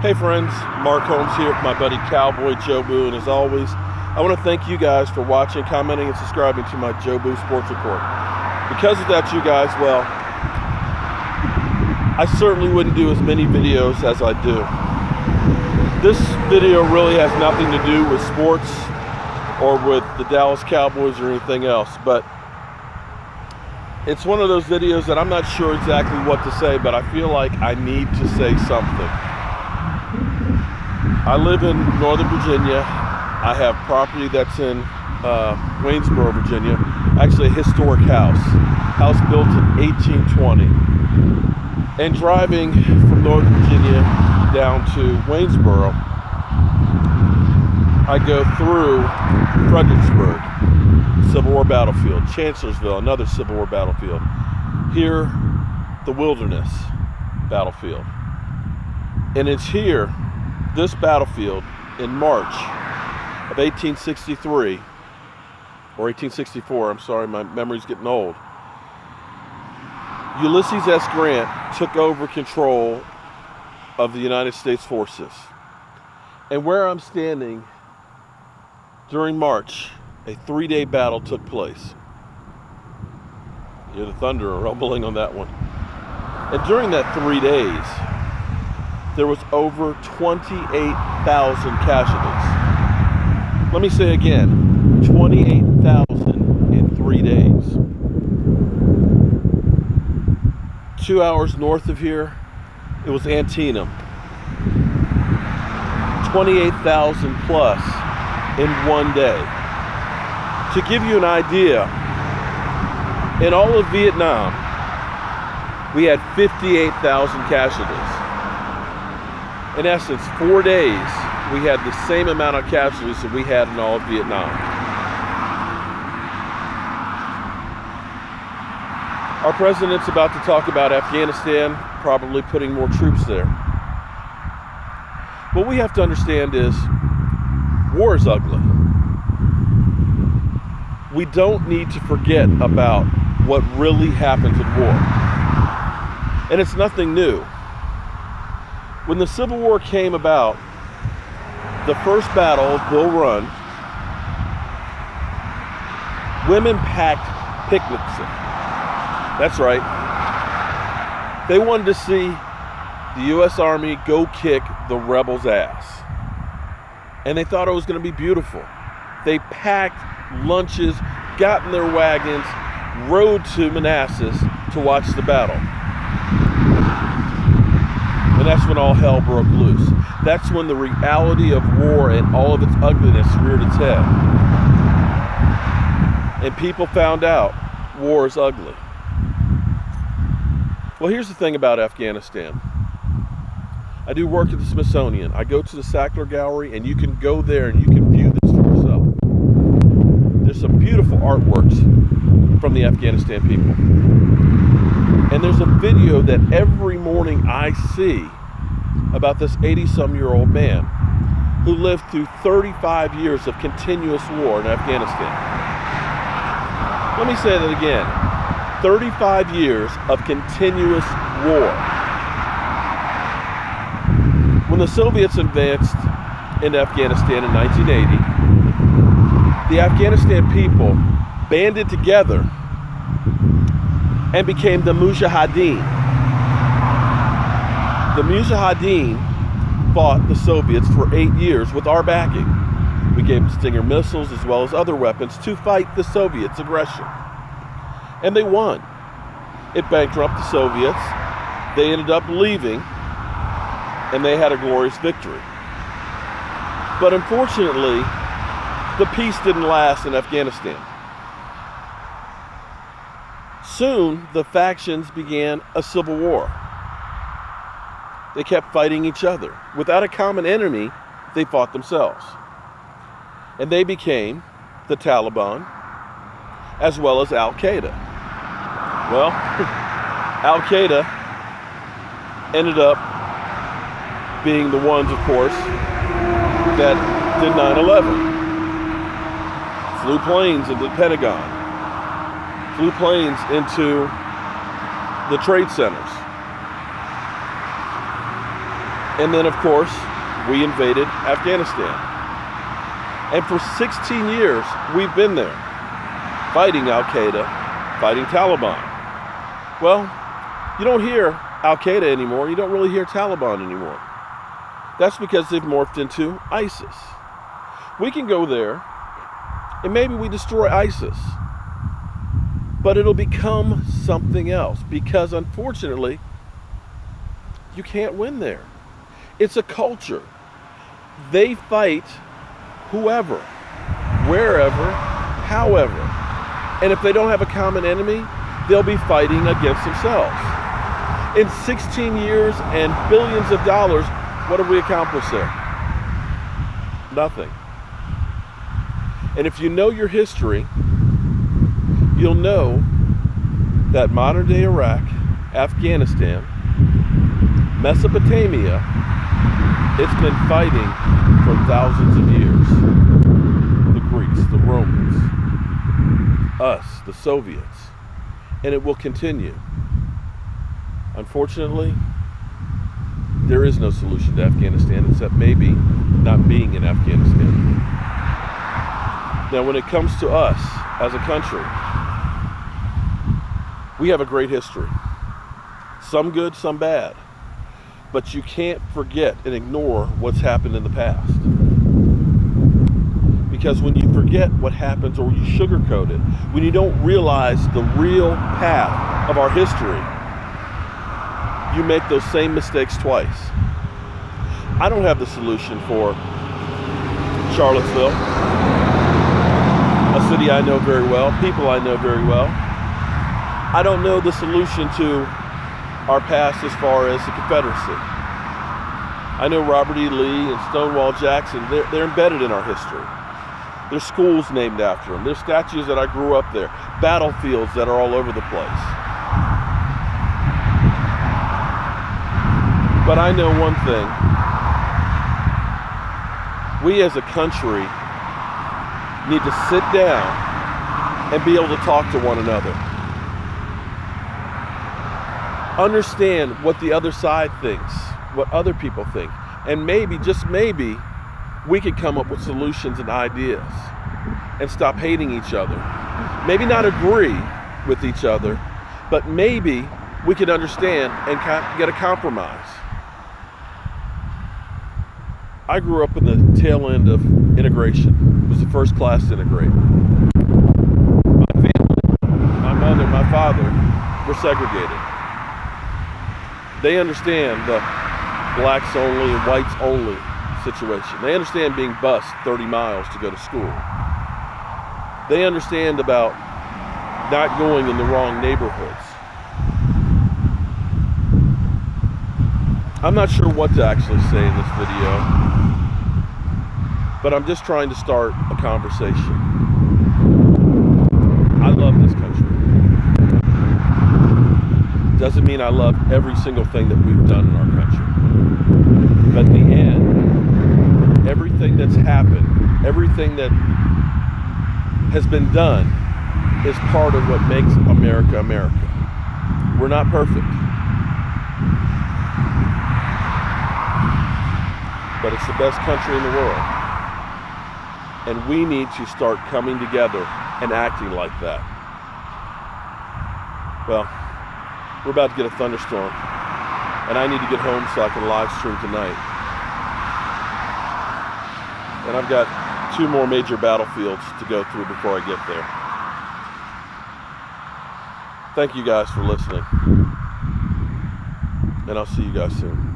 Hey friends, Mark Holmes here with my buddy Cowboy Joe Boo, and as always, I want to thank you guys for watching, commenting, and subscribing to my Joe Boo Sports Report. Because without you guys, well, I certainly wouldn't do as many videos as I do. This video really has nothing to do with sports or with the Dallas Cowboys or anything else, but it's one of those videos that I'm not sure exactly what to say, but I feel like I need to say something. I live in Northern Virginia. I have property that's in Waynesboro, Virginia. Actually a historic house built in 1820. And driving from Northern Virginia down to Waynesboro, I go through Fredericksburg, Civil War battlefield, Chancellorsville, another Civil War battlefield. Here, the Wilderness battlefield. And it's here, this battlefield, in March of 1863, or 1864, I'm sorry, my memory's getting old. Ulysses S. Grant took over control of the United States forces. And where I'm standing during March, a 3-day battle took place. You hear the thunder rumbling on that one. And during that 3 days, there was over 28,000 casualties. Let me say again, 28,000 in 3 days. 2 hours north of here, it was Antietam. 28,000 plus in 1 day. To give you an idea, in all of Vietnam, we had 58,000 casualties. In essence, 4 days, we had the same amount of casualties that we had in all of Vietnam. Our president's about to talk about Afghanistan, probably putting more troops there. What we have to understand is, war is ugly. We don't need to forget about what really happens in war. And it's nothing new. When the Civil War came about, the first battle, Bull Run, women packed picnics. That's right. They wanted to see the U.S. Army go kick the rebels' ass. And they thought it was going to be beautiful. They packed lunches, got in their wagons, rode to Manassas to watch the battle. And that's when all hell broke loose. That's when the reality of war and all of its ugliness reared its head. And people found out war is ugly. Well, here's the thing about Afghanistan. I do work at the Smithsonian. I go to the Sackler Gallery, and you can go there and you can view this for yourself. There's some beautiful artworks from the Afghanistan people. And there's a video that every morning I see about this 80-some-year-old man who lived through 35 years of continuous war in Afghanistan. Let me say that again. 35 years of continuous war. When the Soviets advanced into Afghanistan in 1980, the Afghanistan people banded together and became the Mujahideen. The Mujahideen fought the Soviets for 8 years with our backing. We gave them Stinger missiles as well as other weapons to fight the Soviets' aggression. And they won. It bankrupted the Soviets. They ended up leaving, and they had a glorious victory. But unfortunately, the peace didn't last in Afghanistan. Soon, the factions began a civil war. They kept fighting each other. Without a common enemy, they fought themselves. And they became the Taliban, as well as Al-Qaeda. Well, Al-Qaeda ended up being the ones, of course, that did 9/11. Flew planes into the Pentagon. Flew planes into the trade centers. And then, of course, we invaded Afghanistan. And for 16 years, we've been there, fighting Al-Qaeda, fighting Taliban. Well, you don't hear Al-Qaeda anymore. You don't really hear Taliban anymore. That's because they've morphed into ISIS. We can go there, and maybe we destroy ISIS, but it'll become something else, because unfortunately, you can't win there. It's a culture. They fight whoever, wherever, however. And if they don't have a common enemy, they'll be fighting against themselves. In 16 years and billions of dollars, what have we accomplished there? Nothing. And if you know your history, you'll know that modern day Iraq, Afghanistan, Mesopotamia, it's been fighting for thousands of years. The Greeks, the Romans, us, the Soviets, and it will continue. Unfortunately, there is no solution to Afghanistan except maybe not being in Afghanistan. Now, when it comes to us as a country, we have a great history. Some good, some bad. But you can't forget and ignore what's happened in the past. Because when you forget what happens, or you sugarcoat it, when you don't realize the real path of our history, you make those same mistakes twice. I don't have the solution for Charlottesville, a city I know very well, people I know very well. I don't know the solution to our past as far as the Confederacy. I know Robert E. Lee and Stonewall Jackson, they're embedded in our history. There's schools named after them. There's statues that I grew up there. Battlefields that are all over the place. But I know one thing. We as a country need to sit down and be able to talk to one another. Understand what the other side thinks, what other people think. And maybe, just maybe, we could come up with solutions and ideas and stop hating each other. Maybe not agree with each other, but maybe we could understand and get a compromise. I grew up in the tail end of integration. It was the first class to integrate. My family, my mother, my father were segregated. They understand the blacks only and whites only situation. They understand being bused 30 miles to go to school. They understand about not going in the wrong neighborhoods. I'm not sure what to actually say in this video, but I'm just trying to start a conversation. I love this country. Doesn't mean I love every single thing that we've done in our country. But in the end, everything that's happened, everything that has been done is part of what makes America, America. We're not perfect. But it's the best country in the world. And we need to start coming together and acting like that. Well, we're about to get a thunderstorm, and I need to get home so I can live stream tonight. And I've got 2 more major battlefields to go through before I get there. Thank you guys for listening, and I'll see you guys soon.